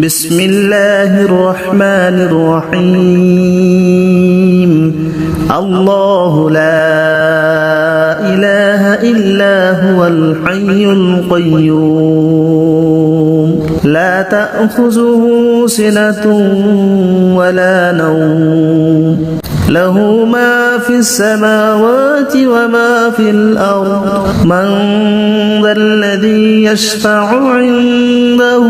بسم الله الرحمن الرحيم الله لا إله إلا هو الحي القيوم لا تأخذه سنة ولا نوم له ما في السماوات وما في الأرض من ذا الذي يشفع عنده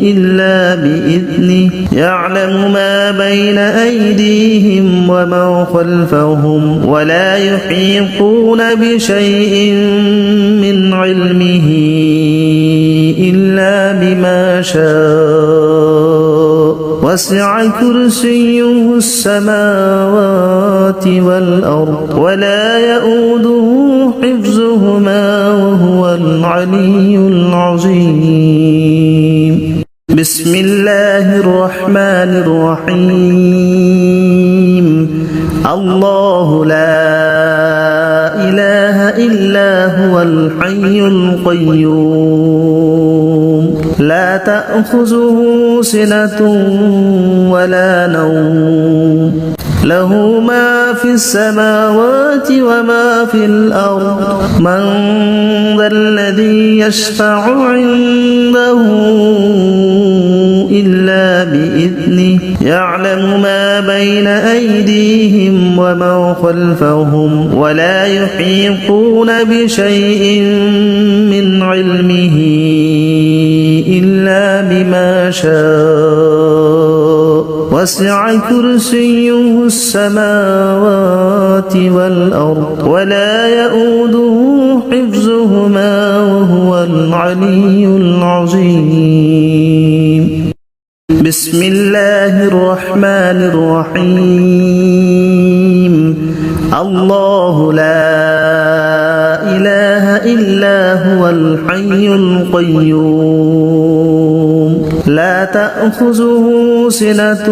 إلا بإذنه يعلم ما بين أيديهم وما خلفهم ولا يحيطون بشيء من علمه إلا بما شاء وسع كرسيه السماوات والأرض ولا يؤوده حفظهما وهو العلي العظيم بسم الله الرحمن الرحيم الله لا إله إلا هو الحي القيوم لا تأخذه سنة ولا نوم له ما في السماوات وما في الأرض من ذا الذي يشفع عنده إلا بإذنه يعلم ما بين أيديهم وما خلفهم ولا يحيطون بشيء من علمه إلا بما شاء وسع كرسيه السماوات والأرض ولا يؤوده حفظهما وهو العلي العظيم بسم الله الرحمن الرحيم الله لا إله إلا هو الحي القيوم لا تأخذه سنة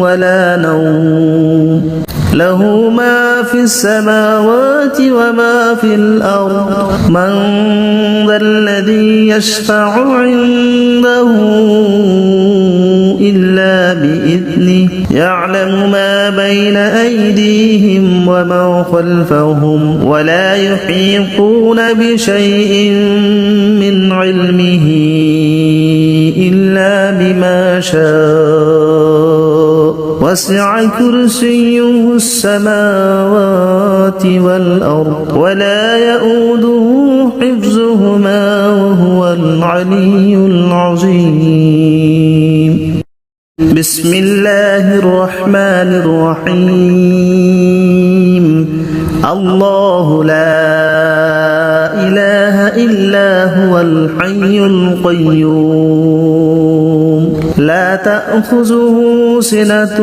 ولا نوم له ما في السماوات وما في الأرض من ذا الذي يشفع عنده إلا بإذنه يعلم ما بين أيديهم وما خلفهم ولا يحيطون بشيء من علمه إلا بما شاء وسع كرسيه السماوات والأرض ولا يؤوده حفظهما وهو العلي العظيم بسم الله الرحمن الرحيم الله لا إله إلا هو الحي القيوم لا تأخذه سنة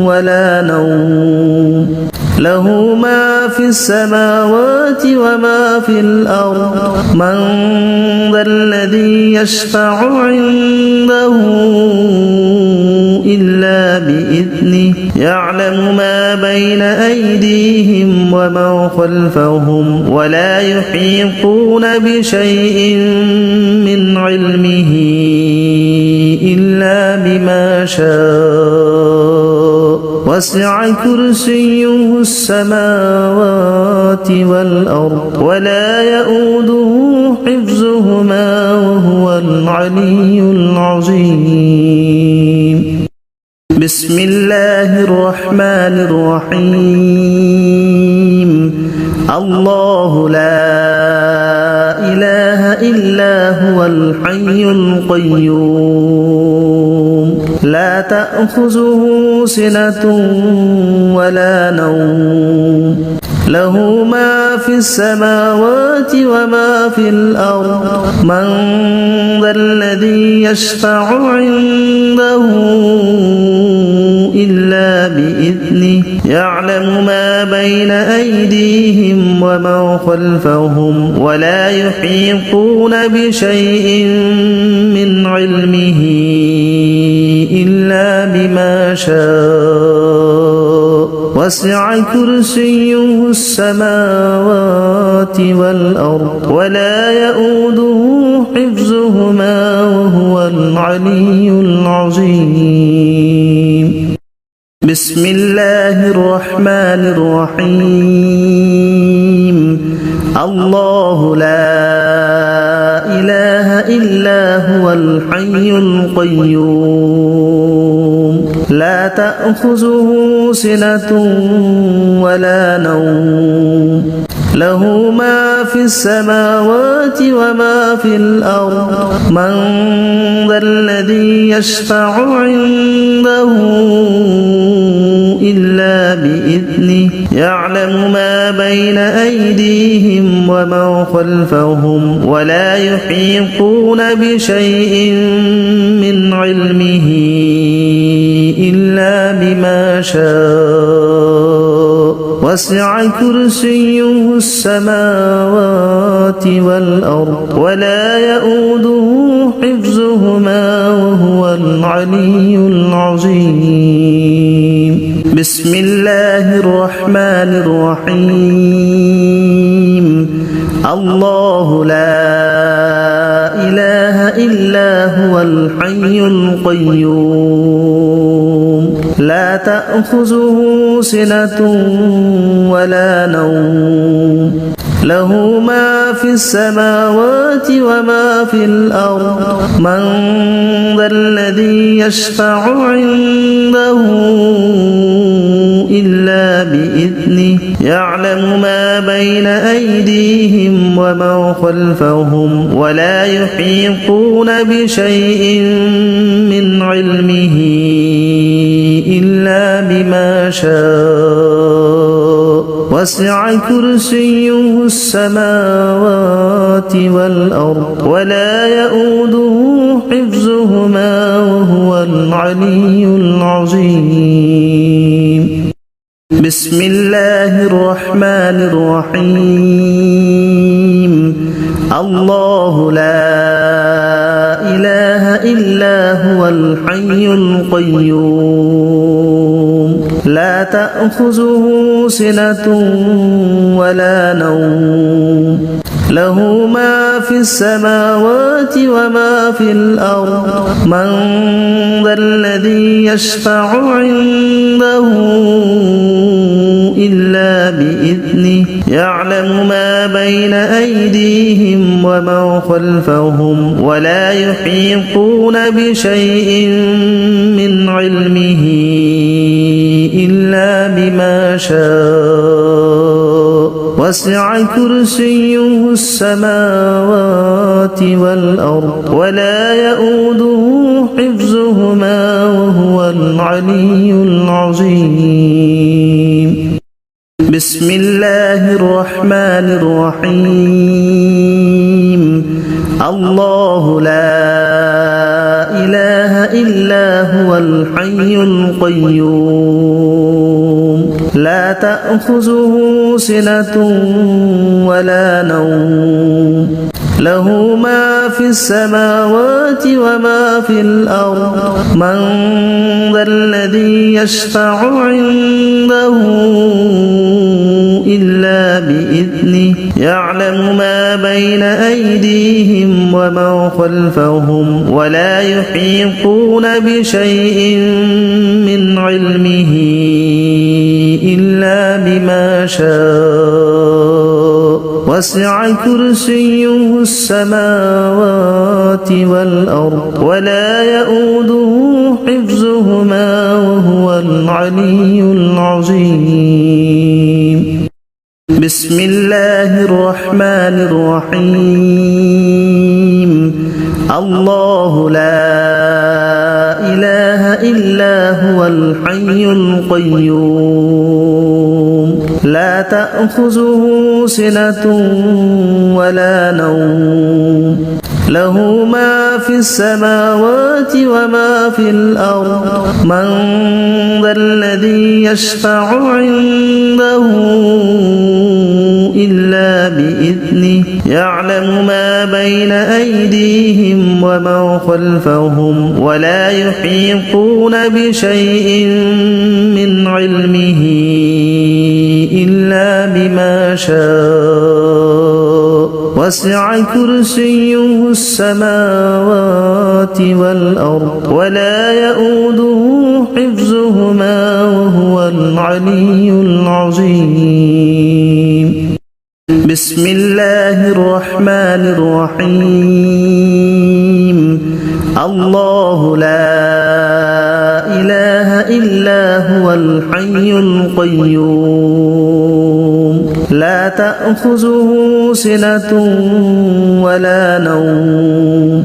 ولا نوم له ما في السماوات وما في الأرض من ذا الذي يشفع عنده إلا بإذنه يعلم ما بين أيديهم وما خلفهم ولا يحيطون بشيء من علمه إلا بما شاء وسع كرسيه السماوات والأرض ولا يؤوده حفظهما وهو العلي العظيم بسم الله الرحمن الرحيم الله لا إله إلا هو الحي القيوم لا تأخذه سنة ولا نوم له ما في السماوات وما في الأرض من ذا الذي يشفع عنده إلا بإذنه يعلم ما بين أيديهم وما خلفهم ولا يحيطون بشيء من علمه إلا بما شاء وسع كرسيه السماوات والأرض ولا يؤوده حفظهما العلي العظيم بسم الله الرحمن الرحيم الله لا إله إلا هو الحي القيوم لا تأخذه سنة ولا نوم له ما في السماوات وما في الأرض من ذا الذي يشفع عنده إلا بإذنه يعلم ما بين أيديهم وما خلفهم ولا يحيطون بشيء من علمه إلا بما شاء وسع كرسيه السماوات والأرض ولا يؤوده حفظهما وهو العلي العظيم بسم الله الرحمن الرحيم الله لا إله إلا هو الحي القيوم لا تأخذه سنة ولا نوم له ما في السماوات وما في الأرض من ذا الذي يشفع عنده إلا بإذنه يعلم ما بين أيديهم وما خلفهم ولا يحيطون بشيء من علمه إلا بما شاء وسع كرسيه السماوات والأرض ولا يؤوده حفظهما وهو العلي العظيم بسم الله الرحمن الرحيم الله لا إله إلا هو الحي القيوم لا تأخذه سنة ولا نوم له ما في السماوات وما في الأرض من ذا الذي يشفع عنده إلا بإذنه يعلم ما بين أيديهم وما خلفهم ولا يحيطون بشيء من علمه إلا بما شاء وسع كرسيه السماوات والأرض ولا يؤوده حفظهما وهو العلي العظيم بسم الله الرحمن الرحيم الله لا إله إلا هو الحي القيوم لا تأخذه سنة ولا نوم له ما في السماوات وما في الأرض من ذا الذي يشفع عنده إلا بإذنه يعلم ما بين أيديهم وما خلفهم ولا يحيطون بشيء من علمه إلا بما شاء وسع كرسيه السماوات والأرض ولا يؤوده حفظهما وهو العلي العظيم بسم الله الرحمن الرحيم الله لا إله إلا هو الحي القيوم لا تأخذه سنة ولا نوم له ما في السماوات وما في الأرض من ذا الذي يشفع عنده إلا بإذنه يعلم ما بين أيديهم وما خلفهم ولا يحيطون بشيء من علمه إلا بما شاء وسع كرسيه السماوات والأرض ولا يؤوده حفظهما وهو العلي العظيم. بسم الله الرحمن الرحيم. الله لا إله إلا هو الحي القيوم لا تأخذه سنة ولا نوم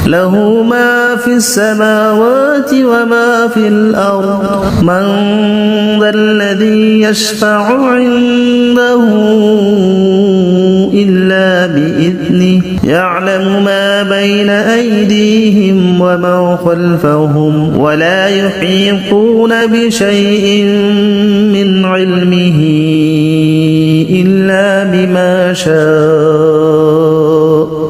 له ما في السماوات وما في الأرض من ذا الذي يشفع عنده إلا بإذنه يعلم ما بين أيديهم وما خلفهم ولا يحيطون بشيء من علمه إلا بما شاء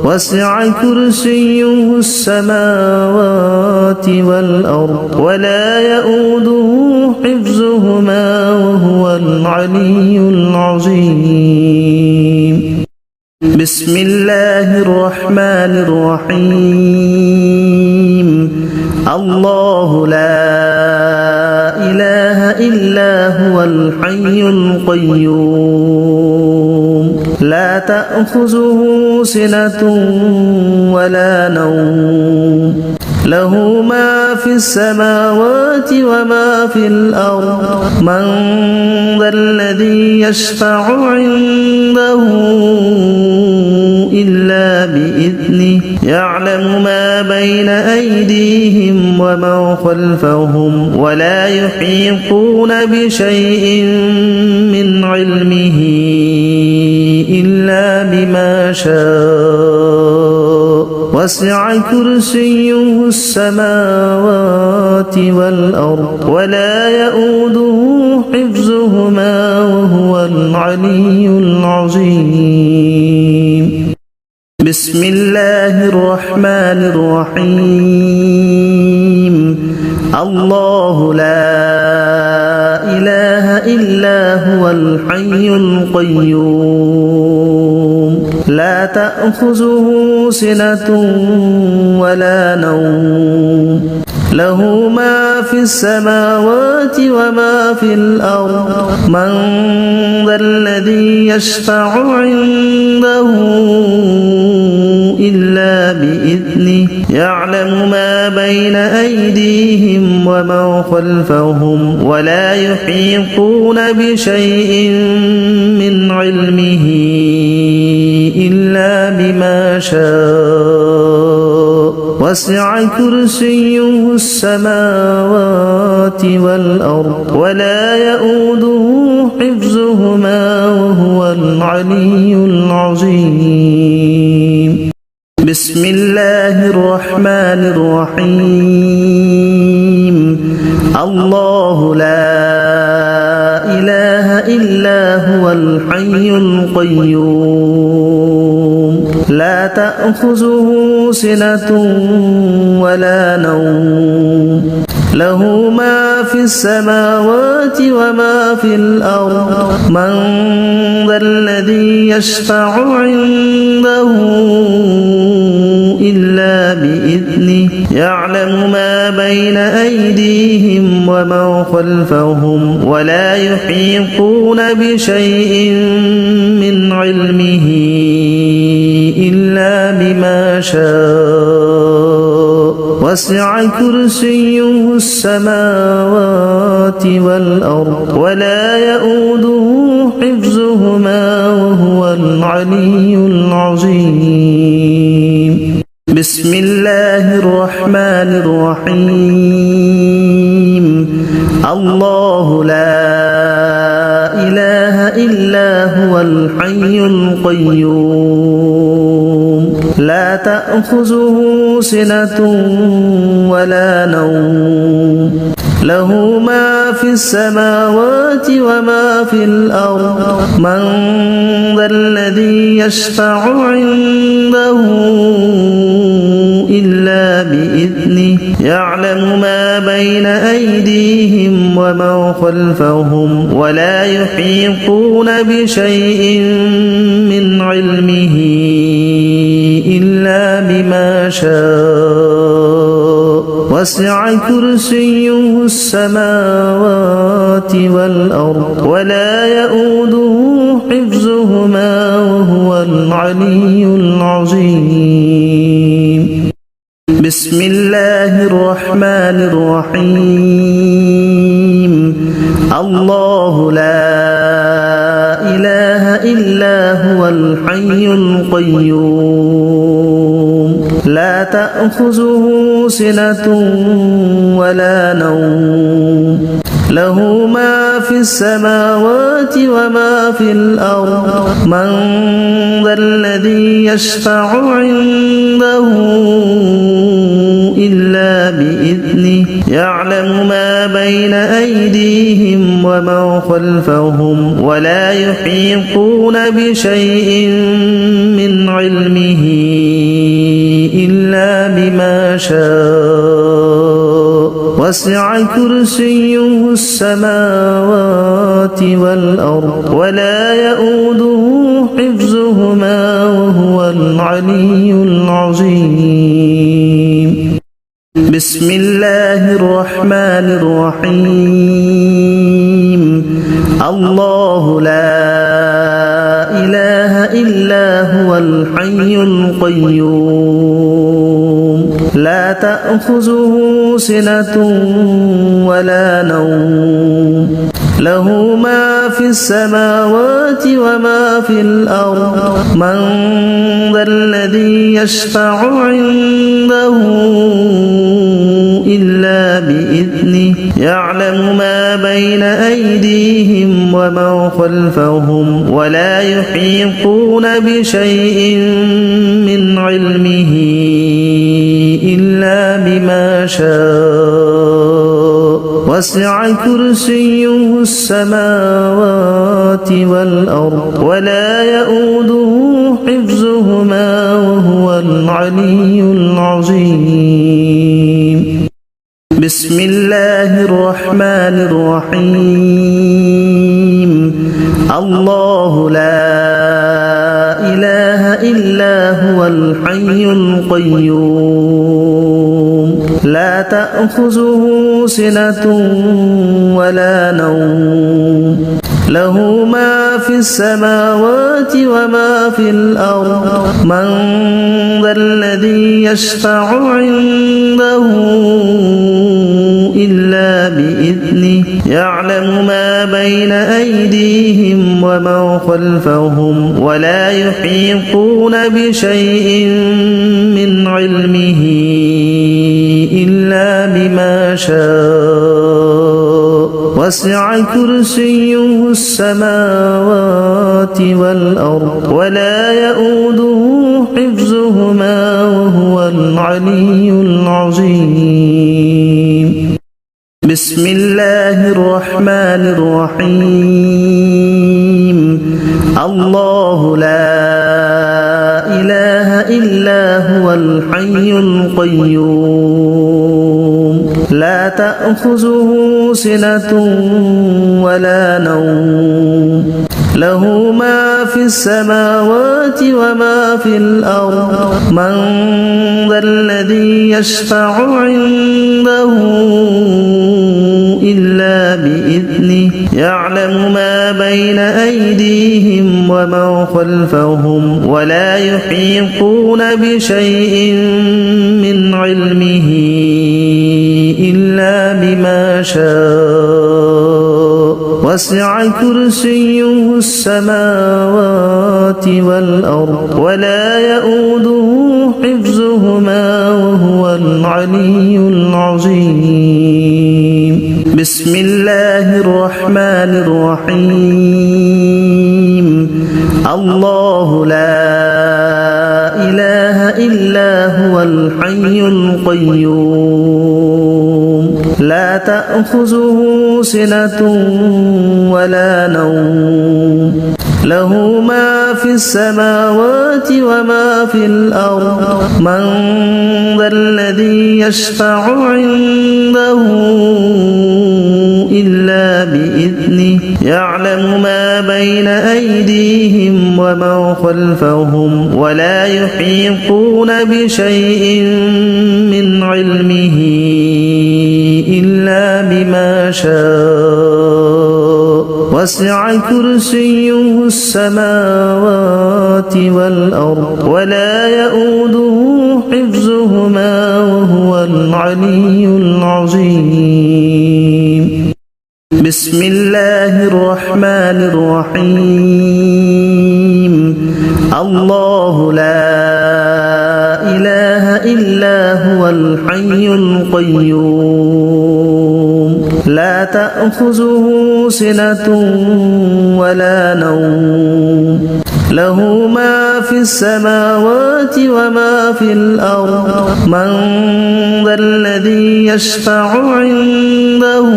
وسع كرسيه السماوات والأرض ولا يؤوده حفظهما وهو العلي العظيم. بسم الله الرحمن الرحيم. الله لا إله إلا هو الحي القيوم لا تأخذه سنة ولا نوم له ما في السماوات وما في الأرض من ذا الذي يشفع عنده إلا بإذنه يعلم ما بين أيديهم وما خلفهم ولا يحيطون بشيء من علمه إلا بما شاء وسع كرسيه السماوات والأرض ولا يؤوده حفظهما وهو العلي العظيم. بسم الله الرحمن الرحيم. الله لا إله إلا هو الحي القيوم لا تأخذه سنة ولا نوم له ما في السماوات وما في الأرض من ذا الذي يشفع عنده إلا بإذنه يعلم ما بين أيديهم وما خلفهم ولا يحيطون بشيء من علمه إلا بما شاء وسع كرسيه السماوات والأرض ولا يؤوده حفظهما وهو العلي العظيم. بسم الله الرحمن الرحيم. الله لا إله إلا هو الحي القيوم لا تأخذه سنة ولا نوم له ما في السماوات وما في الأرض من ذا الذي يشفع عنده إلا بإذنه يعلم ما بين أيديهم وما خلفهم ولا يحيطون بشيء من علمه إلا بما شاء وسع كرسيه السماوات والأرض ولا يؤوده حفظهما وهو العلي العظيم. بسم الله الرحمن الرحيم. الله لا إله إلا هو الحي القيوم لا تأخذه سنة ولا نوم له ما في السماوات وما في الأرض من ذا الذي يشفع عنده إلا بإذنه يعلم ما بين أيديهم وما خلفهم ولا يحيطون بشيء من علمه إلا بما شاء وسع كرسيه السماوات والأرض ولا يؤوده حفظهما وهو العلي العظيم بسم الله الرحمن الرحيم الله لا إله إلا هو الحي القيوم لا تأخذه سنة ولا نوم له ما في السماوات وما في الأرض من ذا الذي يشفع عنده إلا بإذنه يعلم ما بين أيديهم وما خلفهم ولا يحيطون بشيء من علمه إلا بما شاء وسع كرسيه السماوات والأرض ولا يؤوده حفظهما وهو العلي العظيم بسم الله الرحمن الرحيم الله لا إله إلا هو الحي القيوم لا تأخذه سنة ولا نوم له ما في السماوات وما في الأرض من ذا الذي يشفع عنده إلا بإذنه يعلم ما بين أيديهم وما خلفهم ولا يحيطون بشيء من علمه إلا بما شاء وسع كرسيه السماوات والأرض ولا يؤوده حفظهما وهو العلي العظيم بسم الله الرحمن الرحيم الله لا إله إلا هو الحي القيوم لا تأخذه سنة ولا نوم له ما في السماوات وما في الأرض من ذا الذي يشفع عنده إلا بإذنه يعلم ما بين أيديهم وما خلفهم ولا يحيطون بشيء من علمه إلا بما شاء وسع كرسيه السماوات والأرض ولا يؤوده حفظهما وهو العلي العظيم بسم الله الرحمن الرحيم الله لا إله إلا هو الحي القيوم لا تأخذه سنة ولا نوم له ما في السماوات وما في الأرض من ذا الذي يشفع عنده إلا بإذنه يعلم ما بين أيديهم وما خلفهم ولا يحيطون بشيء من علمه إلا بما شاء وسع كرسيه السماوات والأرض ولا يؤوده حفظهما وهو العلي العظيم بسم الله الرحمن الرحيم الله لا إله إلا هو الحي القيوم لا تأخذه سنة ولا نوم له ما في السماوات وما في الأرض من ذا الذي يشفع عنده إلا بإذنه يعلم ما بين أيديهم وما خلفهم ولا يحيطون بشيء من علمه شاء وسع كرسيه السماوات والأرض ولا يؤوده حفظهما وهو العلي العظيم بسم الله الرحمن الرحيم الله لا إله إلا هو الحي القيوم لا تأخذه سنة ولا نوم له ما في السماوات وما في الأرض من ذا الذي يشفع عنده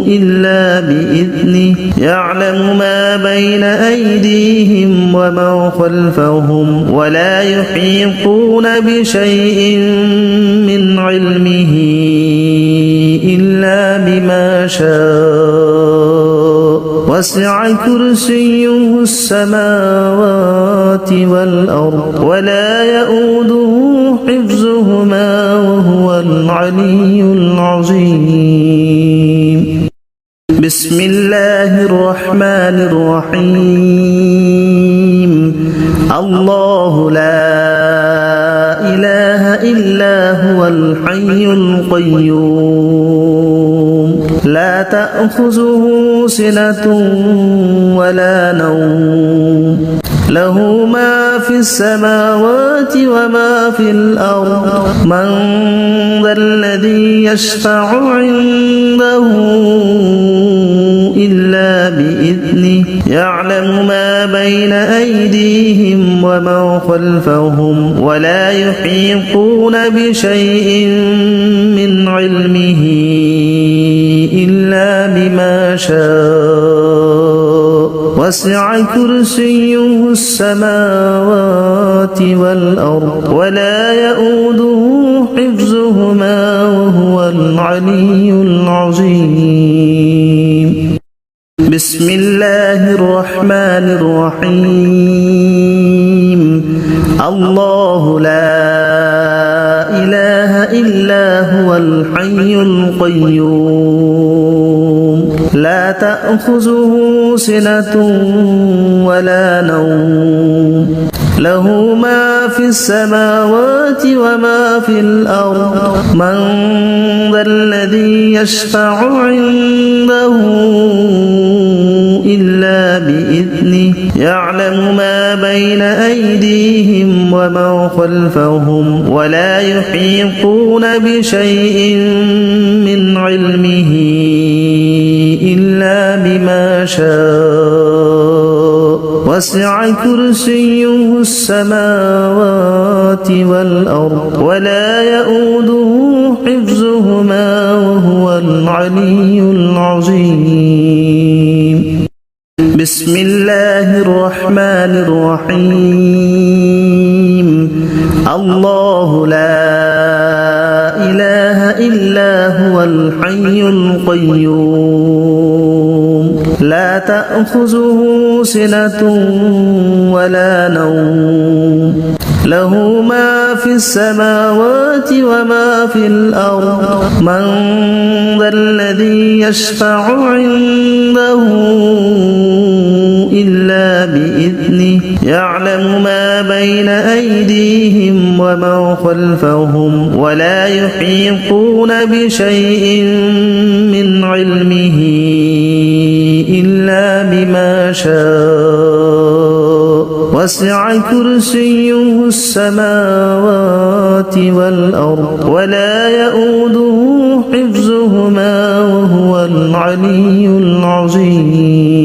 إلا بإذنه يعلم ما بين أيديهم وما خلفهم ولا يحيطون بشيء من علمه إلا بما شاء وسع كرسيه السماوات والأرض ولا يؤوده حفظهما وهو العلي العظيم بسم الله الرحمن الرحيم الله لا إله إلا هو الحي القيوم لا تأخذه سنة ولا نوم له ما في السماوات وما في الأرض من ذا الذي يشفع عنده إلا بإذنه يعلم ما بين أيديهم وما خلفهم ولا يحيطون بشيء من علمه إلا بما شاء وسع كرسيه السماوات والأرض ولا يؤوده حفظهما وهو العلي العظيم بسم الله الرحمن الرحيم الله لا إله إلا هو الحي القيوم لا تأخذه سنة ولا نوم له ما في السماوات وما في الأرض من ذا الذي يشفع عنده إلا بإذنه يعلم ما بين أيديهم وما خلفهم ولا يحيطون بشيء من علمه إلا بما شاء وسع كرسيه السماوات والأرض ولا يؤوده حفظهما وهو العلي العظيم بسم الله الرحمن الرحيم الله لا إله إلا هو الحي القيوم لا تأخذه سنة ولا نوم له ما في السماوات وما في الأرض من ذا الذي يشفع عنده إلا بإذنه يعلم ما بين أيديهم وما خلفهم ولا يحيطون بشيء من علمه إلا بما شاء وسع كرسيه السماوات والأرض ولا يؤوده حفظهما وهو العلي العظيم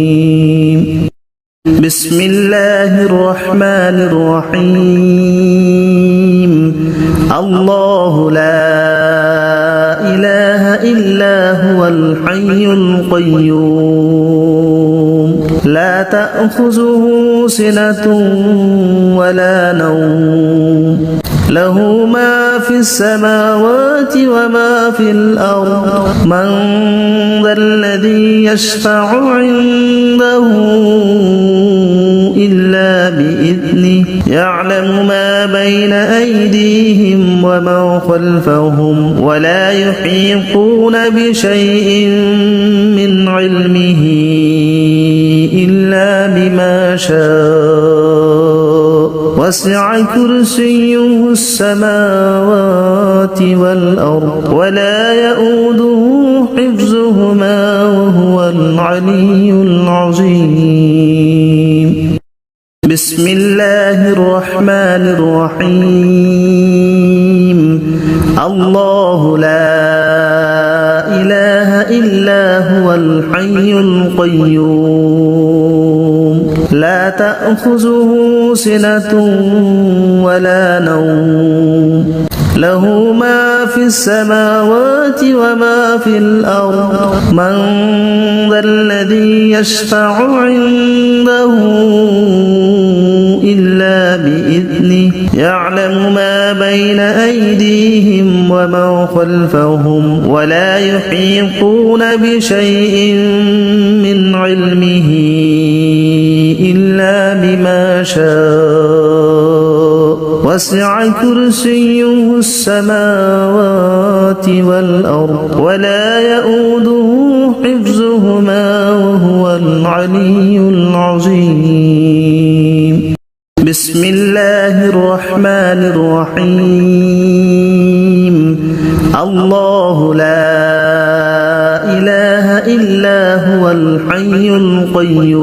بسم الله الرحمن الرحيم الله لا إله إلا هو الحي القيوم لا تأخذه سنة ولا نوم له ما في السماوات وما في الأرض من ذا الذي يشفع عنده إلا بإذنه يعلم ما بين أيديهم وما خلفهم ولا يحيطون بشيء من علمه إلا بما شاء وسع كرسيه السماوات والأرض ولا يؤوده حفظهما وهو العلي العظيم. بسم الله الرحمن الرحيم. الله لا إله إلا هو الحي القيوم لا تأخذه سنة ولا نوم له ما في السماوات وما في الأرض من ذا الذي يشفع عنده إلا بإذنه يعلم ما بين أيديهم وما خلفهم ولا يحيطون بشيء من علمه إلا بما شاء وسع كرسيه السماوات والأرض ولا يؤوده حفظهما وهو العلي العظيم. بسم الله الرحمن الرحيم. الله لا إله إلا هو الحي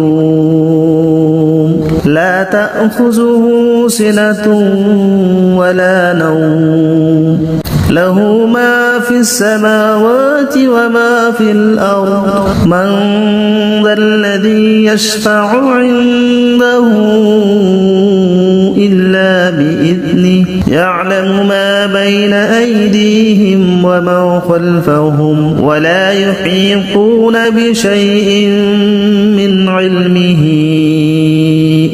القيوم لا تأخذه سنة ولا نوم له ما في السماوات وما في الأرض من ذا الذي يشفع عنده إلا بإذنه يعلم ما بين أيديهم وما خلفهم ولا يحيطون بشيء من علمه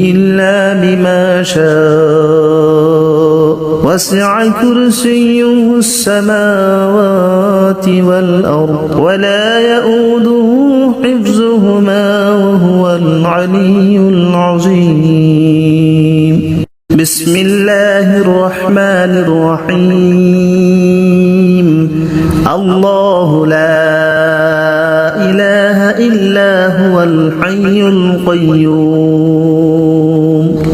إلا بما شاء وسع كرسيه السماوات والأرض ولا يؤوده حفظهما وهو العلي العظيم. بسم الله الرحمن الرحيم. الله لا إله إلا هو الحي القيوم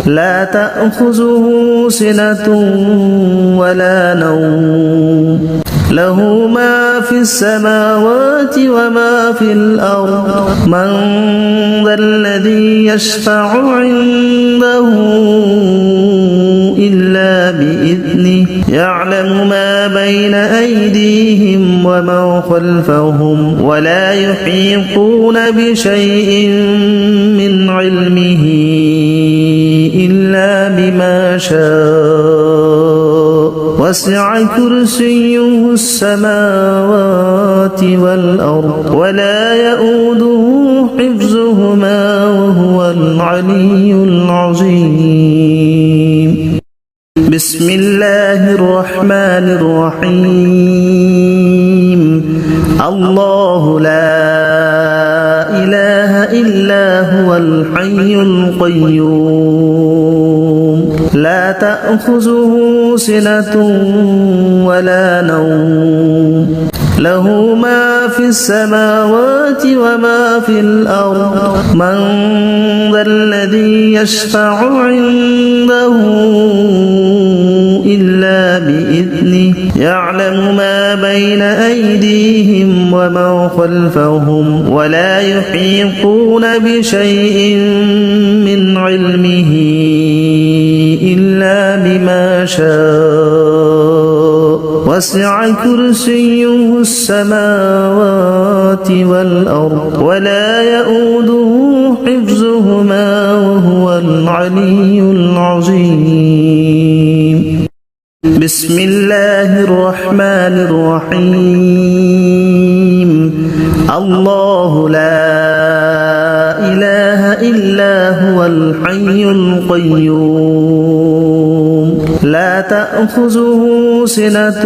لا تأخذه سنة ولا نوم له ما في السماوات وما في الأرض من ذا الذي يشفع عنده إلا بإذنه يعلم ما بين أيديهم وما خلفهم ولا يحيطون بشيء من علمه إلا بما شاء وسع كرسيه السماوات والأرض ولا يؤوده حفظهما وهو العلي العظيم. بسم الله الرحمن الرحيم. الله لا إله إلا هو الحي القيوم لا تأخذه سنة ولا نوم له ما في السماوات وما في الأرض من ذا الذي يشفع عنده إلا بإذنه يعلم ما بين أيديهم وما خلفهم ولا يحيطون بشيء من علمه إلا بما شاء وسع كرسيه السماوات والأرض ولا يؤوده حفظهما وهو العلي العظيم. بسم الله الرحمن الرحيم. الله لا إله إلا هو الحي القيوم لا تأخذه سنة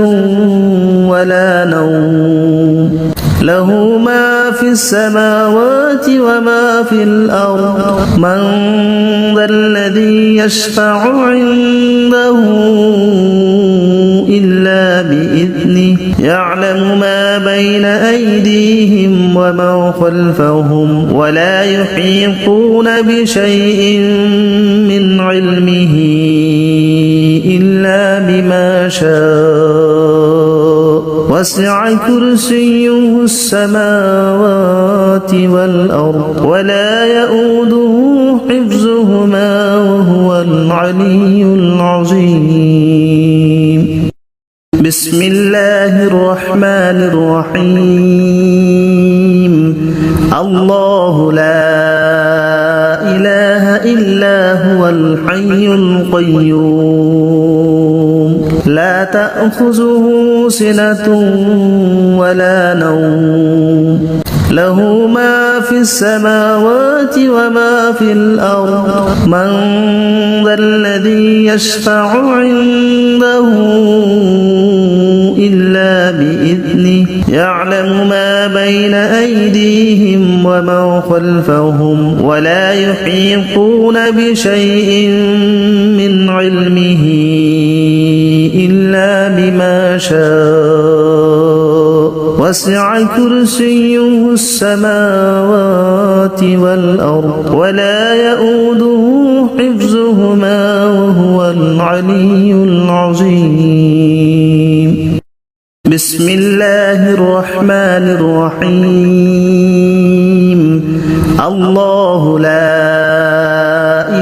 ولا نوم له ما في السماوات وما في الأرض من ذا الذي يشفع عنده إلا بإذنه يعلم ما بين أيديهم وما خلفهم ولا يحيطون بشيء من علمه إلا بما شاء وسع كرسيه السماوات والأرض ولا يؤوده حفظهما وهو العلي العظيم بسم الله الرحمن الرحيم الله لا إله إلا هو الحي القيوم لا تأخذه سنة ولا نوم له ما في السماوات وما في الأرض من ذا الذي يشفع عنده إلا بإذنه يعلم ما بين أيديهم وما خلفهم ولا يحيطون بشيء من علمه إلا بما شاء وسع كرسيه السماوات والأرض ولا يؤوده حفظهما وهو العلي العظيم بسم الله الرحمن الرحيم الله لا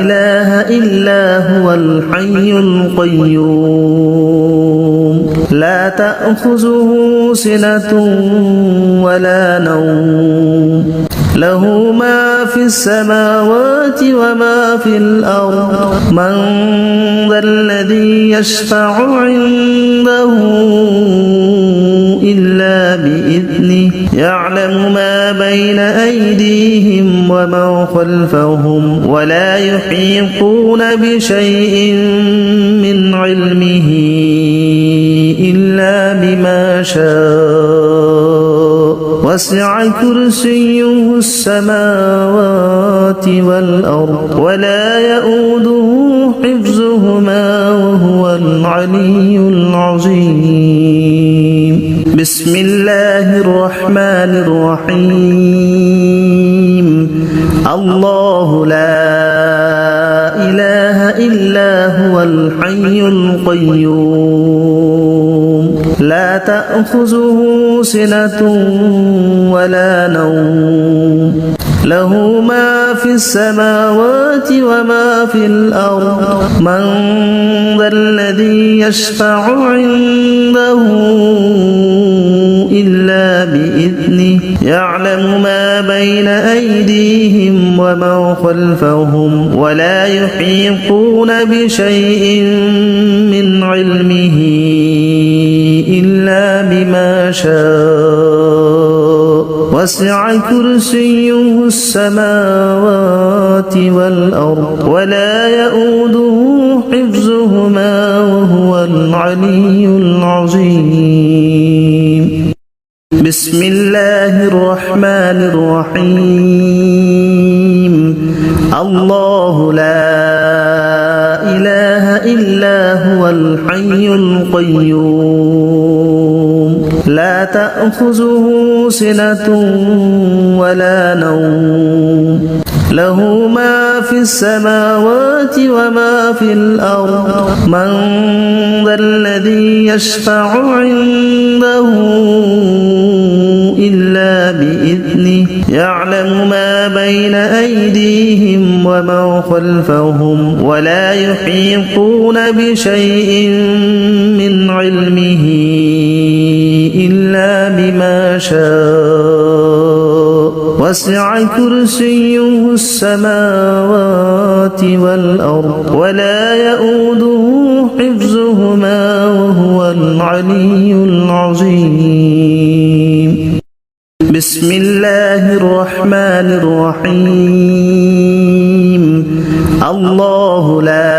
إله إلا هو الحي القيوم لا تأخذه سنة ولا نوم له ما في السماوات وما في الأرض من ذا الذي يشفع عنده إلا بإذنه يعلم ما بين أيديهم وما خلفهم ولا يحيطون بشيء من علمه إلا بما شاء وسع كرسيه السماوات والأرض ولا يؤوده حفظهما وهو العلي العظيم بسم الله الرحمن الرحيم الله لا إله إلا هو الحي القيوم لا تأخذه سنة ولا نوم له ما في السماوات وما في الأرض من ذا الذي يشفع عنده إلا بإذنه يعلم ما بين أيديهم وما خلفهم ولا يحيطون بشيء من علمه إلا بما شاء وسع كرسيه السماوات والأرض ولا يؤوده حفظهما وهو العلي العظيم بسم الله الرحمن الرحيم الله لا إله إلا هو الحي القيوم لا تأخذه سنة ولا نوم له ما في السماوات وما في الأرض من ذا الذي يشفع عنده إلا بإذنه يعلم ما بين أيديهم وما خلفهم ولا يحيطون بشيء من علمه إلا بما شاء وسع كرسيه السماوات والأرض ولا يؤوده حفظهما وهو العلي العظيم بسم الله الرحمن الرحيم الله لا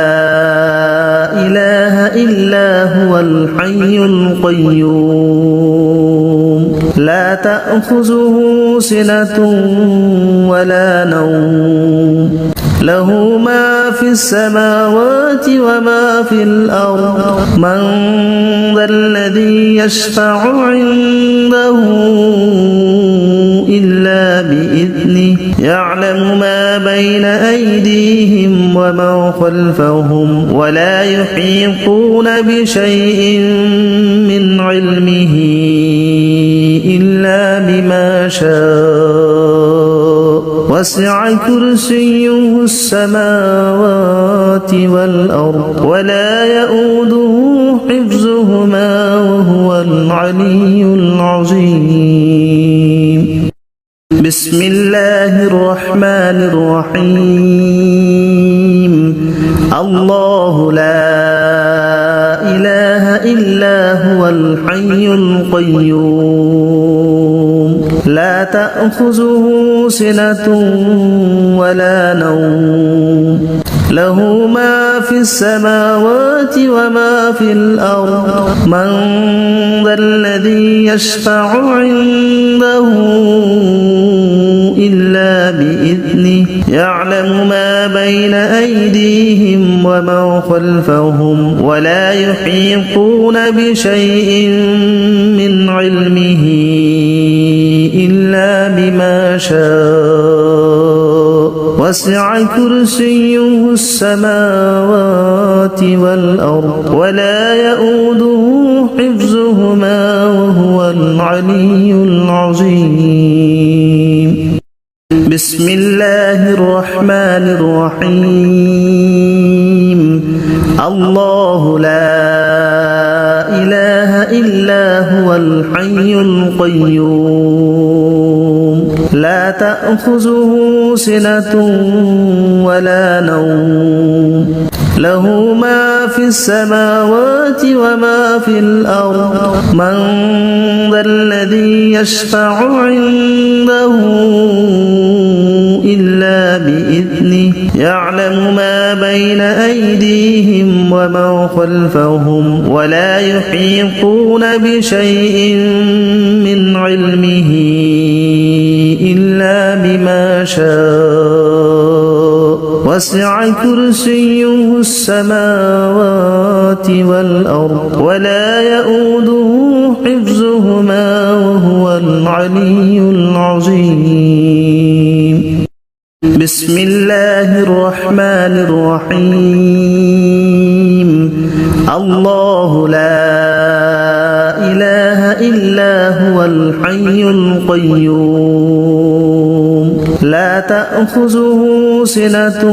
إله إلا هو الحي القيوم لا تأخذه سنة ولا نوم له ما في السماوات وما في الأرض من ذا الذي يشفع عنده إلا بإذنه يعلم ما بين أيديهم وما خلفهم ولا يحيطون بشيء من علمه إلا بما شاء وسع كرسيه السماوات والأرض ولا يؤوده حفظهما وهو العلي العظيم بسم الله الرحمن الرحيم الله لا إله إلا هو الحي القيوم لا تأخذه سنة ولا نوم له ما في السماوات وما في الأرض من ذا الذي يشفع عنده إلا بإذنه يعلم ما بين أيديهم وما خلفهم ولا يحيطون بشيء من علمه إلا بما شاء وسع كرسيه السماوات والأرض ولا يؤوده حفظهما وهو العلي العظيم بسم الله الرحمن الرحيم الله لا إله إلا هو الحي القيوم لا تأخذه سنة ولا نوم له ما في السماوات وما في الأرض من ذا الذي يشفع عنده إلا بإذنه يعلم ما بين أيديهم وما خلفهم ولا يحيطون بشيء من علمه إلا بما شاء وسع كرسيه السماوات والأرض ولا يؤوده حفظهما وهو العلي العظيم بسم الله الرحمن الرحيم الله لا إله إلا هو الحي القيوم لا تأخذه سنة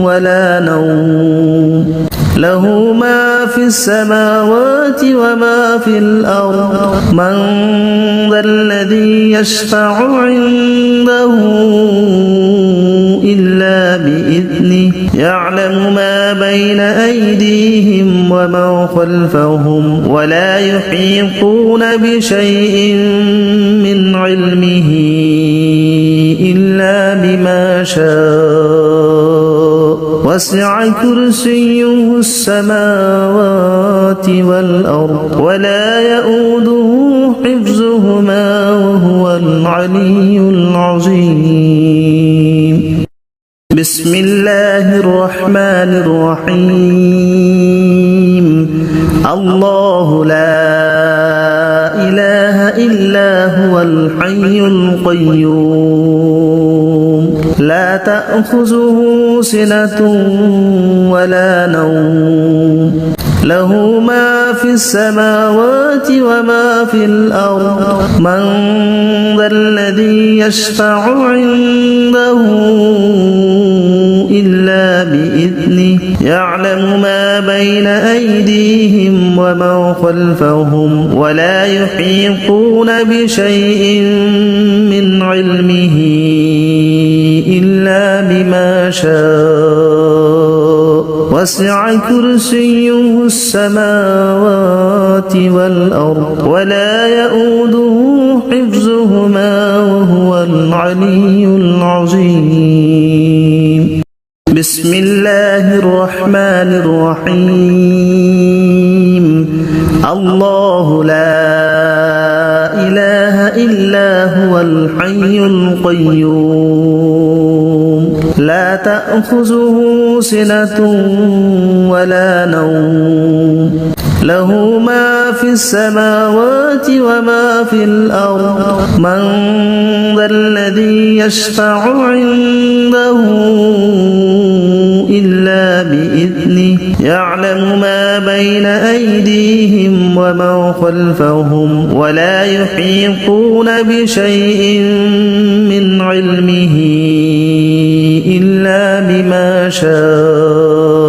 ولا نوم له ما في السماوات وما في الأرض من ذا الذي يشفع عنده إلا بإذنه يعلم ما بين أيديهم وما خلفهم ولا يحيطون بشيء من علمه إلا بما شاء وسع كرسيه السماوات والأرض ولا يؤوده حفظهما وهو العلي العظيم بسم الله الرحمن الرحيم الله لا إله إلا هو الحي القيوم لا تأخذه سنة ولا نوم له ما في السماوات وما في الأرض من ذا الذي يشفع عنده إلا بإذنه يعلم ما بين أيديهم وما خلفهم ولا يحيطون بشيء من علمه إلا بما شاء وسع كرسيه السماوات والأرض ولا يؤوده حفظهما وهو العلي العظيم بسم الله الرحمن الرحيم الله لا إله إلا هو الحي القيوم لا تأخذه سنة ولا نوم له ما في السماوات وما في الأرض من ذا الذي يشفع عنده إلا بإذنه يعلم ما بين أيديهم وما خلفهم ولا يحيطون بشيء من علمه إلا بما شاء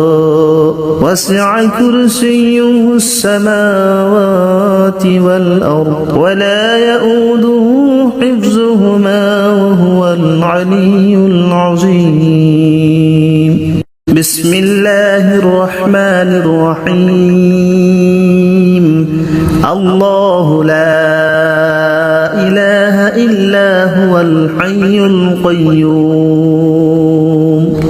وسع كرسيه السماوات والأرض ولا يؤوده حفظهما وهو العلي العظيم بسم الله الرحمن الرحيم الله لا إله إلا هو الحي القيوم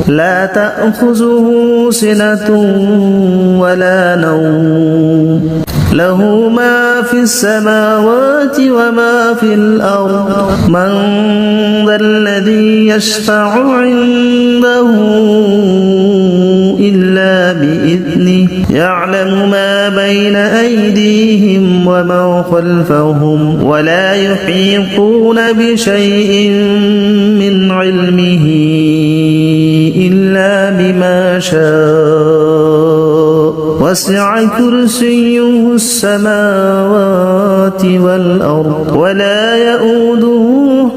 لا تأخذه سنة ولا نوم له ما في السماوات وما في الأرض من ذا الذي يشفع عنده إلا بإذنه يعلم ما بين أيديهم وما خلفهم ولا يحيطون بشيء من علمه إلا بما شاء وسع كرسيه السماوات والأرض ولا يؤوده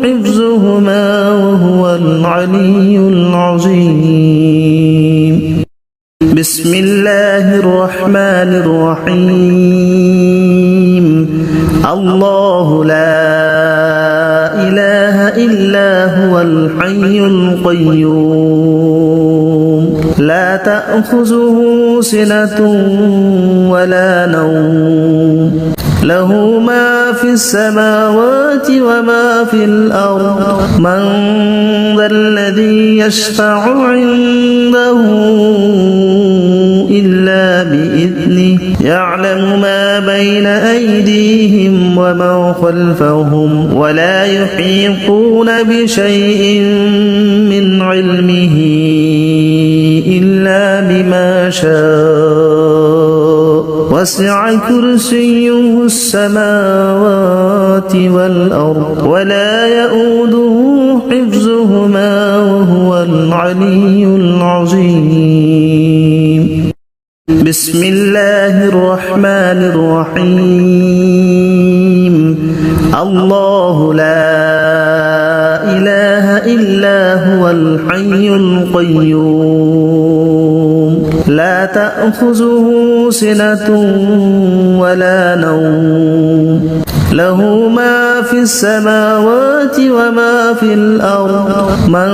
حفظهما وهو العلي العظيم بسم الله الرحمن الرحيم الله لا إله إلا هو الحي القيوم لا تأخذه سنة ولا نوم له ما في السماوات وما في الأرض من ذا الذي يشفع عنده إلا بإذنه يعلم ما بين أيديهم وما خلفهم ولا يحيطون بشيء من علمه إلا بما شاء وسع كرسيه السماوات والأرض ولا يؤوده حفظهما وهو العلي العظيم بسم الله الرحمن الرحيم الله لا إله إلا هو الحي القيوم لا تأخذه سنة ولا نوم له ما في السماوات وما في الأرض من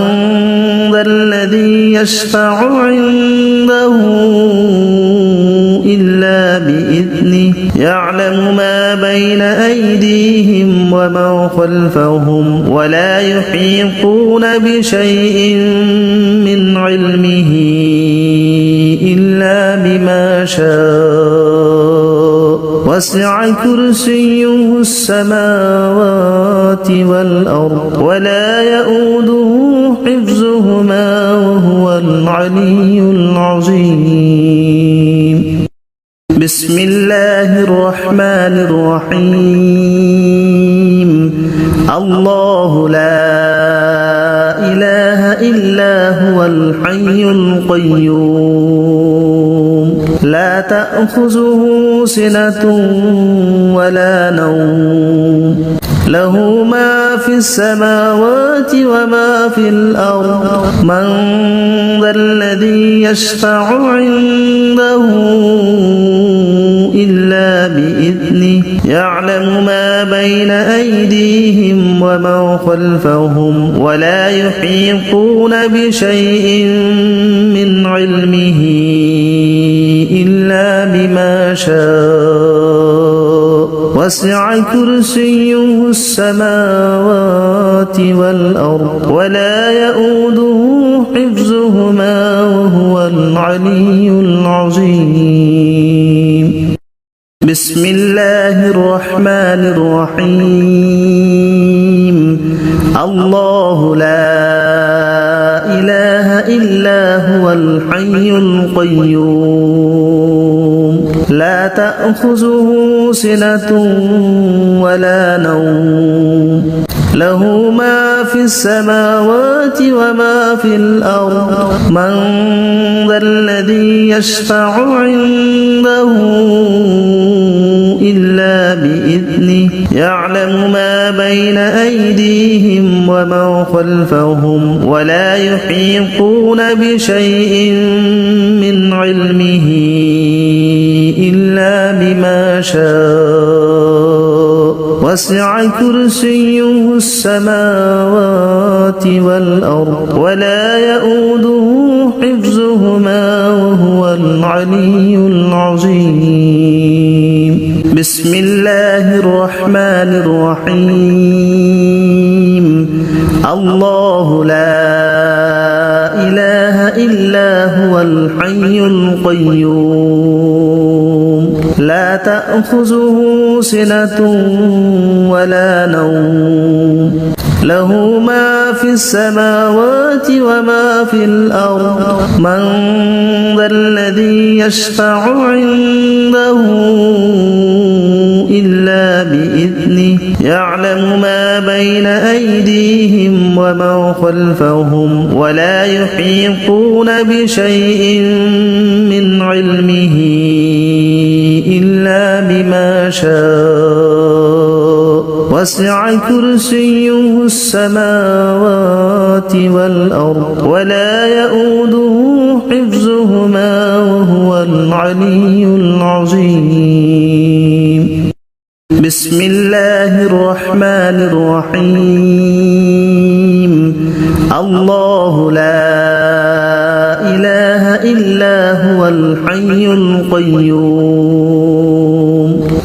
ذا الذي يشفع عنده إلا بإذنه يعلم ما بين أيديهم وما خلفهم ولا يحيطون بشيء من علمه إلا بما شاء وسع كرسيه السماوات والأرض ولا يؤوده حفظهما وهو العلي العظيم بسم الله الرحمن الرحيم الله لا إله إلا هو الحي القيوم لا تأخذه سنة ولا نوم له ما في السماوات وما في الأرض من ذا الذي يشفع عنده إلا بإذنه يعلم ما بين أيديهم وما خلفهم ولا يحيطون بشيء من علمه إلا بما شاء وسع كرسيه السماوات والأرض ولا يؤوده حفظهما وهو العلي العظيم بسم الله الرحمن الرحيم الله لا إله إلا هو الحي القيوم لا تأخذه سنة ولا نوم له ما في السماوات وما في الأرض من ذا الذي يشفع عنده إلا بإذنه يعلم ما بين أيديهم وما خلفهم ولا يحيطون بشيء من علمه إلا بما شاء وسع كرسيه السماوات والأرض ولا يؤوده حفظهما وهو العلي العظيم بسم الله الرحمن الرحيم الله لا إله إلا هو الحي القيوم لا تأخذه سنة ولا نوم له ما في السماوات وما في الأرض من ذا الذي يشفع عنده إلا بإذنه يعلم ما بين أيديهم وما خلفهم ولا يحيطون بشيء من علمه إلا بما شاء وسع كرسيه السماوات والأرض ولا يؤوده حفظهما وهو العلي العظيم بسم الله الرحمن الرحيم الله لا إله إلا هو الحي القيوم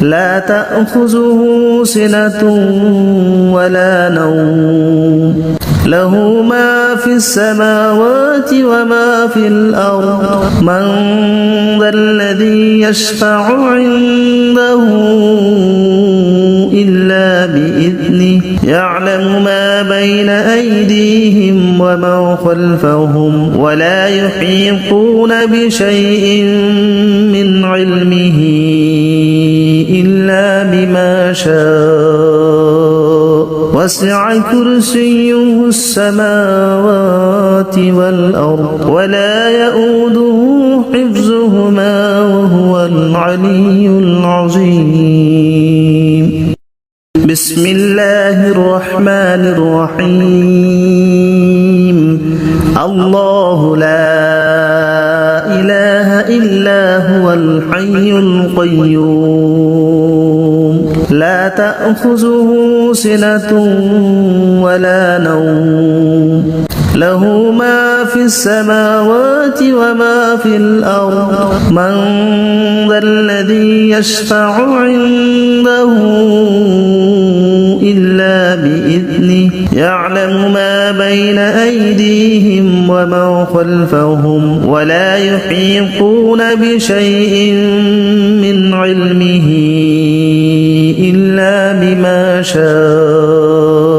لا تأخذه سنة ولا نوم له ما في السماوات وما في الأرض من ذا الذي يشفع عنده إلا بإذنه يعلم ما بين أيديهم وما خلفهم ولا يحيطون بشيء من علمه إلا بما شاء وسع كرسيه السماوات والأرض ولا يؤوده حفظهما وهو العلي العظيم بسم الله الرحمن الرحيم الله لا إله إلا هو الحي القيوم لا تأخذه سنة ولا نوم له ما في السماوات وما في الأرض من ذا الذي يشفع عنده إلا بإذنه يعلم ما بين أيديهم وما خلفهم ولا يحيطون بشيء من علمه إلا بما شاء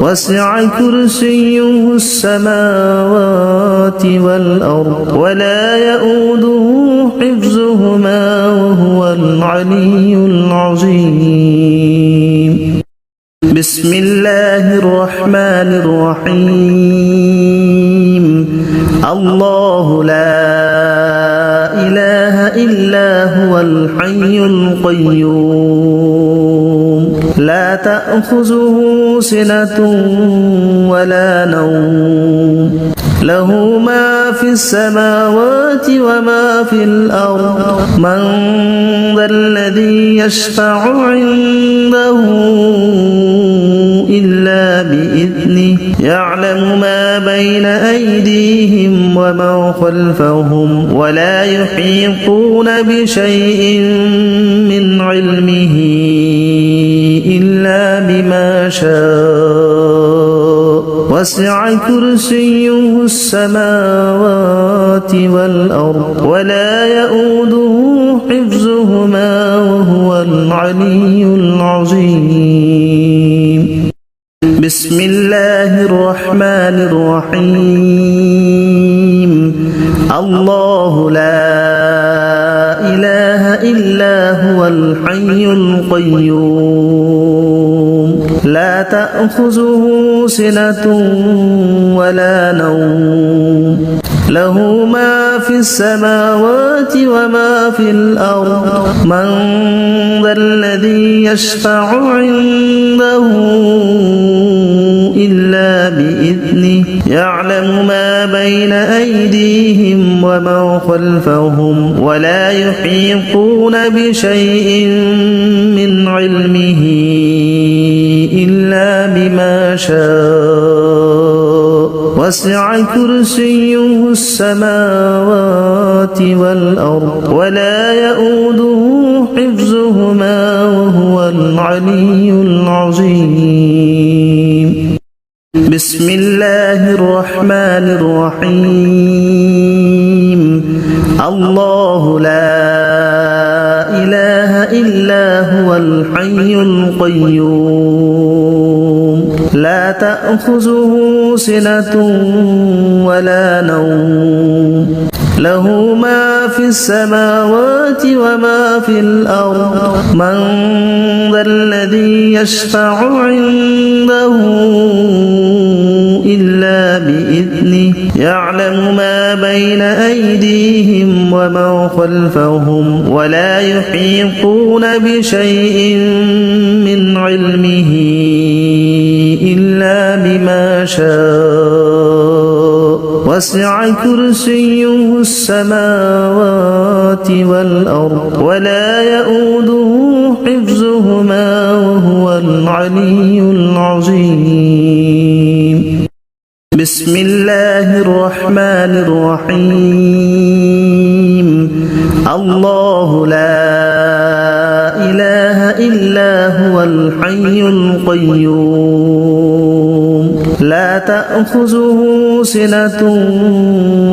وسع كرسيه السماوات والأرض ولا يؤوده حفظهما وهو العلي العظيم بسم الله الرحمن الرحيم الله لا إله إلا هو الحي القيوم لا تأخذه سنة ولا نوم له ما في السماوات وما في الأرض من ذا الذي يشفع عنده إلا بإذنه يعلم ما بين أيديهم وما خلفهم ولا يحيطون بشيء من علمه إلا بما شاء وسع كرسيه السماوات والأرض ولا يؤوده حفظهما وهو العلي العظيم بسم الله الرحمن الرحيم الله لا إله إلا هو الحي القيوم لا تأخذه سنة ولا نوم له ما في السماوات وما في الأرض من ذا الذي يشفع عنده إلا بإذنه يعلم ما بين أيديهم وما خلفهم ولا يحيطون بشيء من علمه إلا بما شاء وسع كرسيه السماوات والأرض ولا يؤوده حفظهما وهو العلي العظيم بسم الله الرحمن الرحيم الله لا إله إلا هو الحي القيوم لا تأخذه سنة ولا نوم له ما في السماوات وما في الأرض من ذا الذي يشفع عنده إلا بإذنه يعلم ما بين أيديهم وما خلفهم ولا يحيطون بشيء من علمه إلا بما شاء وسع كرسيه السماوات والأرض ولا يؤوده حفظهما وهو العلي العظيم بسم الله الرحمن الرحيم الله لا إله إلا هو الحي القيوم لا تأخذه سنة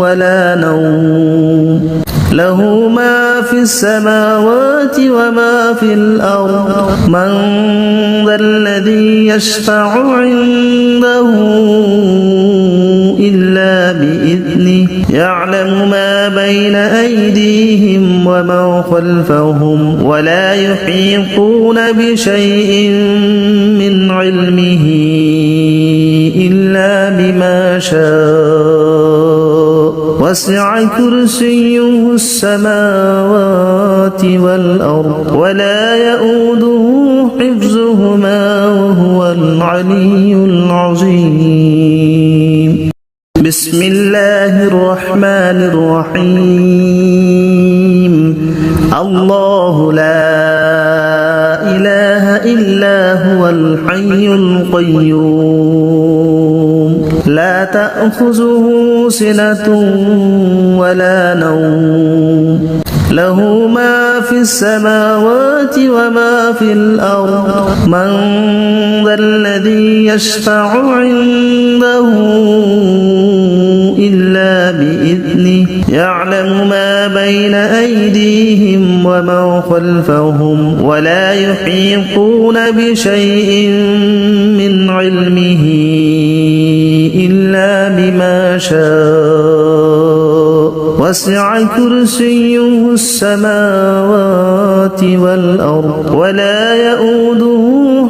ولا نوم له ما في السماوات وما في الأرض من ذا الذي يشفع عنده إلا بإذنه يعلم ما بين أيديهم وما خلفهم ولا يحيطون بشيء من علمه إلا بما شاء وسع كرسيه السماوات والأرض ولا يؤوده حفظهما وهو العلي العظيم بسم الله الرحمن الرحيم الله لا إله إلا هو الحي القيوم لا تأخذه سنة ولا نوم له ما في السماوات وما في الأرض من ذا الذي يشفع عنده إلا بإذنه يعلم ما بين أيديهم وما خلفهم ولا يحيطون بشيء من علمه إلا بما شاء وسع كرسيه السماوات والأرض ولا يؤوده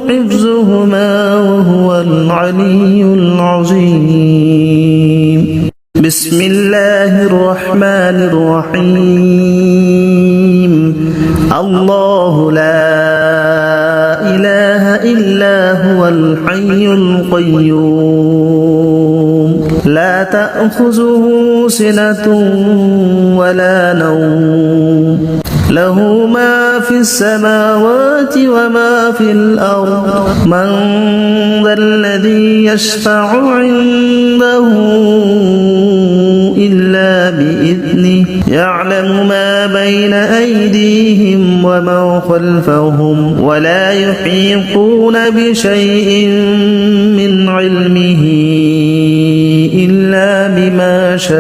حفظهما وهو العلي العظيم بسم الله الرحمن الرحيم الله لا إله إلا هو الحي القيوم لا تأخذه سنة ولا نوم له ما في السماوات وما في الأرض من ذا الذي يشفع عنده إلا بإذنه يعلم ما بين أيديهم وما خلفهم ولا يحيطون بشيء من علمه إلا بما شاء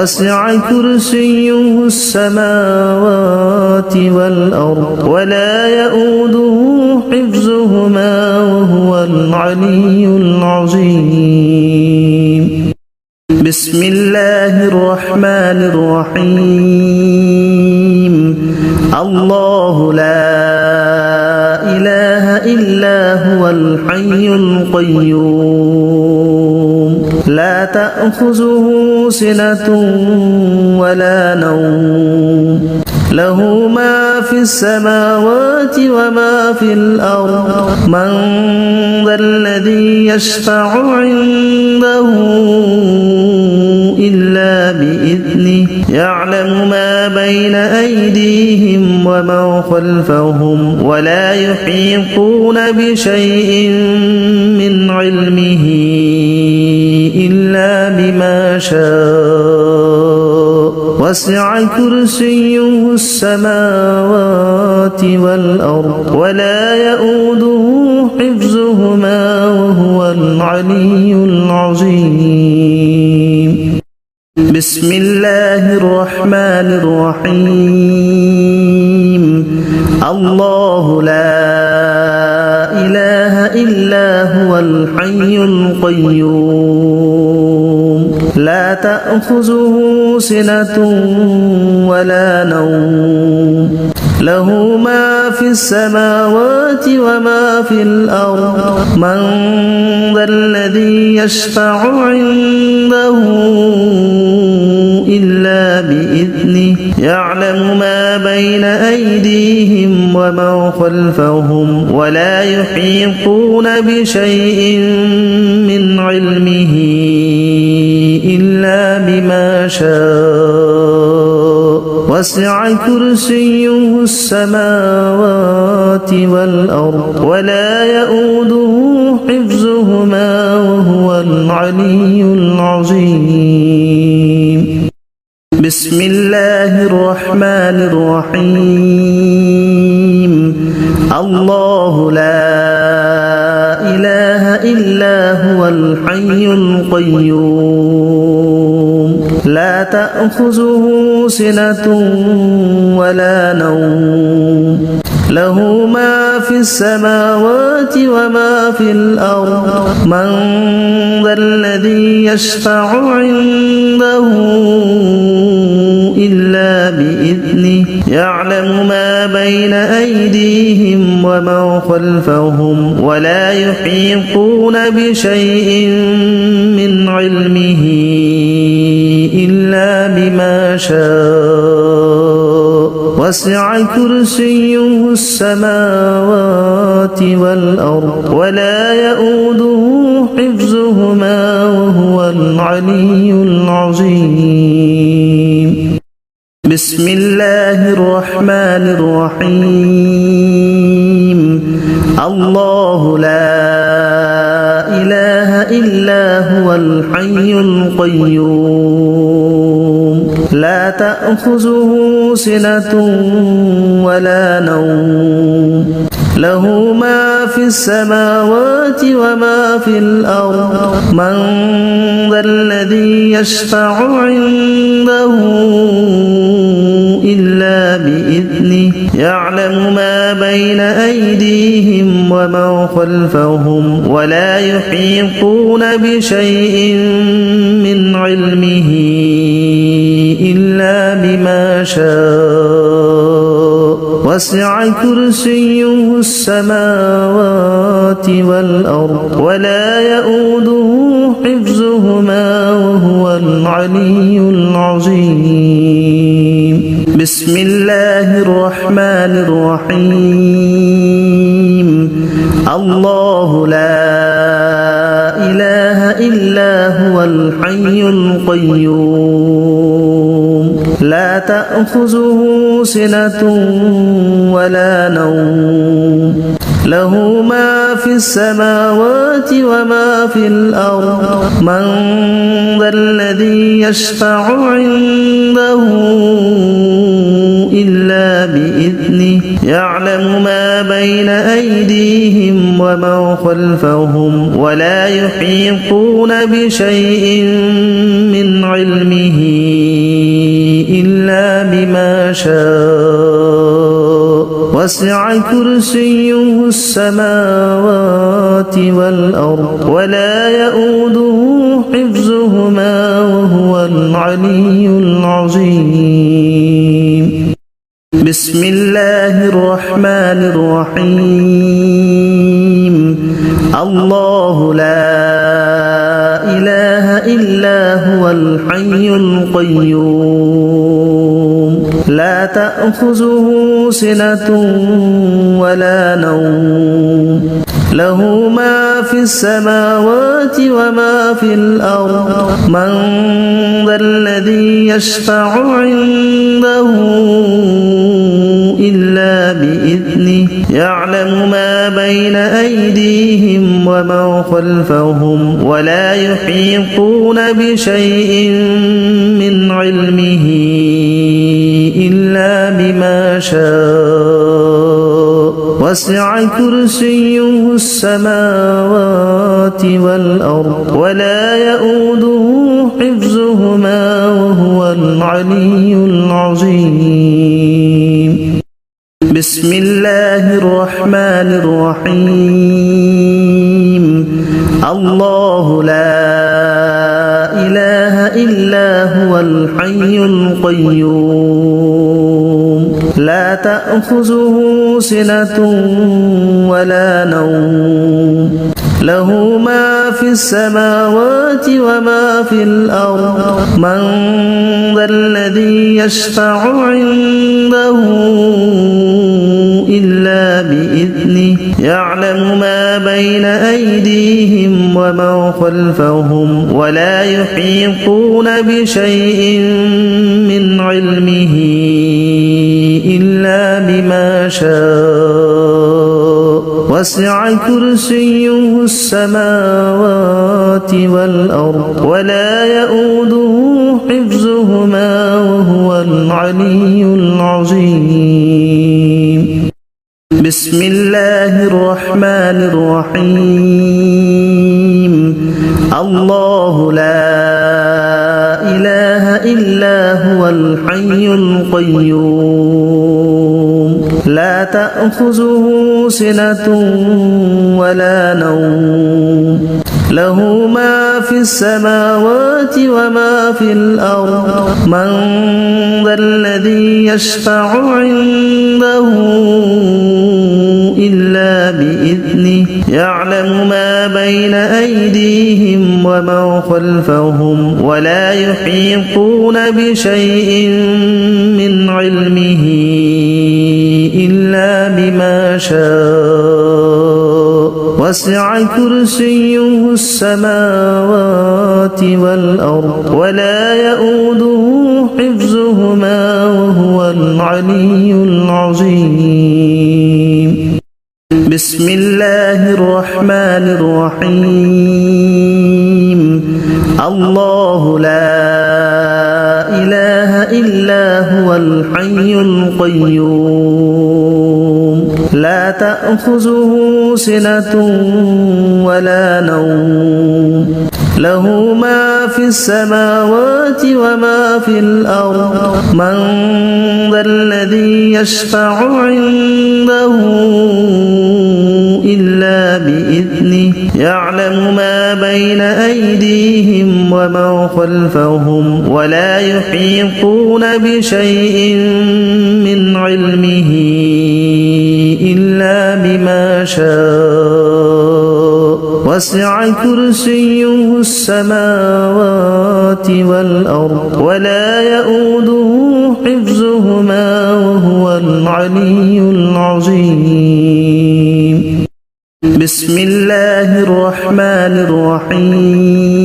وسع كرسيه السماوات والأرض ولا يؤوده حفظهما وهو العلي العظيم بسم الله الرحمن الرحيم الله لا إله إلا هو الحي القيوم لا تأخذه سنة ولا نوم له ما في السماوات وما في الأرض من ذا الذي يشفع عنده إلا بإذنه يعلم ما بين أيديهم وما خلفهم ولا يحيطون بشيء من علمه إلا بما شاء وسع كرسيه السماوات والأرض ولا يؤوده حفظهما وهو العلي العظيم بسم الله الرحمن الرحيم الله لا إله إلا هو الحي القيوم لا تأخذه سنة ولا نوم له ما في السماوات وما في الأرض من ذا الذي يشفع عنده إلا بإذنه يعلم ما بين أيديهم وما خلفهم ولا يحيطون بشيء من علمه إلا بما شاء وسع كرسيه السماوات والأرض ولا يؤوده حفظهما وهو العلي العظيم بسم الله الرحمن الرحيم الله لا إله إلا هو الحي القيوم لا تأخذه سنة ولا نوم له ما في السماوات وما في الأرض من ذا الذي يشفع عنده إلا بإذنه يعلم ما بين أيديهم وما خلفهم ولا يحيطون بشيء من علمه إلا بما شاء وسع كرسيه السماوات والأرض ولا يؤوده حفظهما وهو العلي العظيم بسم الله الرحمن الرحيم الله لا إله إلا هو الحي القيوم لا تأخذه سنة ولا نوم له ما في السماوات وما في الأرض من ذا الذي يشفع عنده إلا بإذنه يعلم ما بين أيديهم وما خلفهم ولا يحيطون بشيء من علمه إلا بما شاء وسع كرسيه السماوات والأرض ولا يؤوده حفظهما وهو العلي العظيم بسم الله الرحمن الرحيم الله لا إله إلا هو الحي القيوم لا تأخذه سنة ولا نوم له ما في السماوات وما في الأرض من ذا الذي يشفع عنده إلا بإذنه يعلم ما بين أيديهم وما خلفهم ولا يحيطون بشيء من علمه إلا بما شاء وسع كرسيه السماوات والأرض ولا يؤوده حفظهما وهو العلي العظيم. بسم الله الرحمن الرحيم. الله لا إله إلا هو الحي القيوم لا تأخذه سنة ولا نوم له ما في السماوات وما في الأرض من ذا الذي يشفع عنده إلا بإذنه يعلم ما بين أيديهم وما خلفهم ولا يحيطون بشيء من علمه إلا بما شاء وسع كرسيه السماوات والأرض ولا يؤوده حفظهما وهو العلي العظيم. بسم الله الرحمن الرحيم. الله لا إله إلا هو الحي القيوم لا تأخذه سنة ولا نوم له ما في السماوات وما في الأرض من ذا الذي يشفع عنده إلا بإذنه يعلم ما بين أيديهم وما خلفهم ولا يحيطون بشيء من علمه إلا بما شاء وسع كرسيه السماوات والأرض ولا يؤوده حفظهما وهو العلي العظيم. بسم الله الرحمن الرحيم. الله لا إله إلا هو الحي القيوم لا تأخذه سنة ولا نوم له ما في السماوات وما في الأرض من ذا الذي يشفع عنده إلا بإذنه يعلم ما بين أيديهم وما خلفهم ولا يحيطون بشيء من علمه إلا بما شاء وسع كرسيه السماوات والأرض ولا يؤوده حفظهما وهو العلي العظيم. بسم الله الرحمن الرحيم. الله لا إله إلا هو الحي القيوم لا تأخذه سنة ولا نوم له ما في السماوات وما في الأرض من ذا الذي يشفع عنده إلا بإذنه يعلم ما بين أيديهم وما خلفهم ولا يحيطون بشيء من علمه إلا بما شاء وسع كرسيه السماوات والأرض ولا يؤوده حفظهما وهو العلي العظيم. بسم الله الرحمن الرحيم.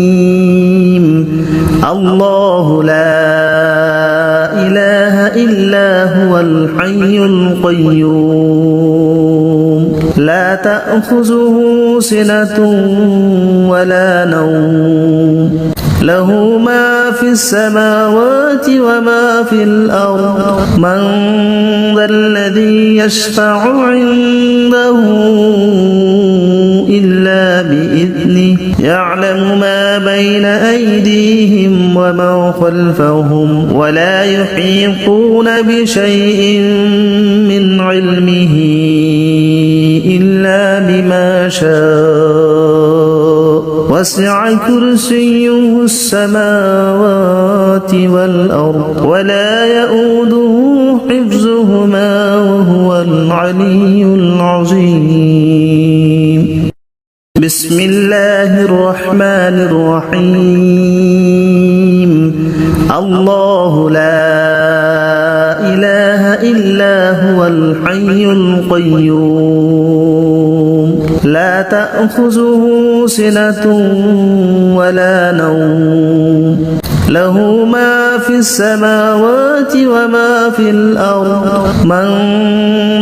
الله لا إله إلا هو الحي القيوم لا تأخذه سنة ولا نوم له ما في السماوات وما في الأرض من ذا الذي يشفع عنده إلا بإذنه يعلم ما بين أيديهم وما خلفهم ولا يحيطون بشيء من علمه إلا بما شاء وسع كرسيه السماوات والأرض ولا يؤوده حفظهما وهو العلي العظيم بسم الله الرحمن الرحيم الله لا إله إلا هو الحي القيوم لا تأخذه سنة ولا نوم له ما في السماوات وما في الأرض من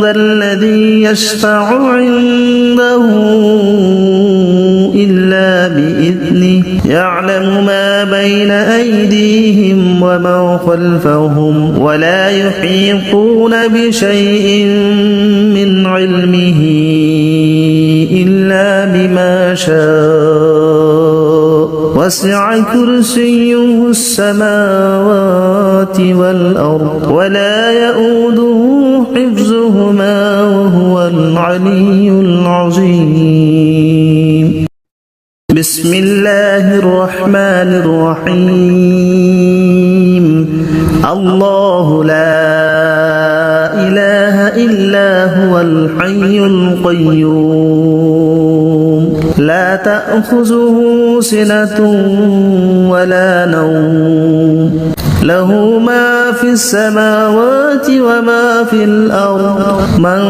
ذا الذي يشفع عنده إلا بإذنه يعلم ما بين أيديهم وما خلفهم ولا يحيطون بشيء من علمه إلا بما شاء وسع كرسيه السماوات والأرض ولا يؤوده حفظهما وهو العلي العظيم بسم الله الرحمن الرحيم الله لا إله إلا هو الحي القيوم لا تأخذه سنة ولا نوم له ما في السماوات وما في الأرض من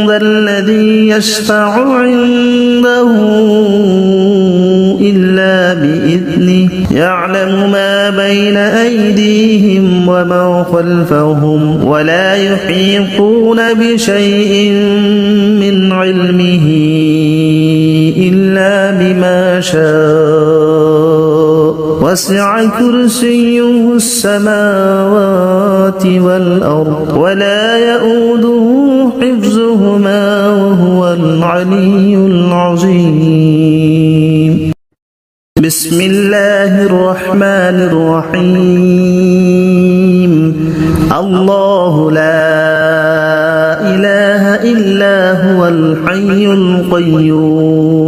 ذا الذي يشفع عنده إلا بإذنه يعلم ما بين أيديهم وما خلفهم ولا يحيطون بشيء من علمه إلا بما شاء وسع كرسيه السماوات والأرض ولا يؤوده حفظهما وهو العلي العظيم بسم الله الرحمن الرحيم الله لا إله إلا هو الحي القيوم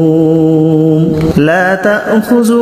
لا تأخذه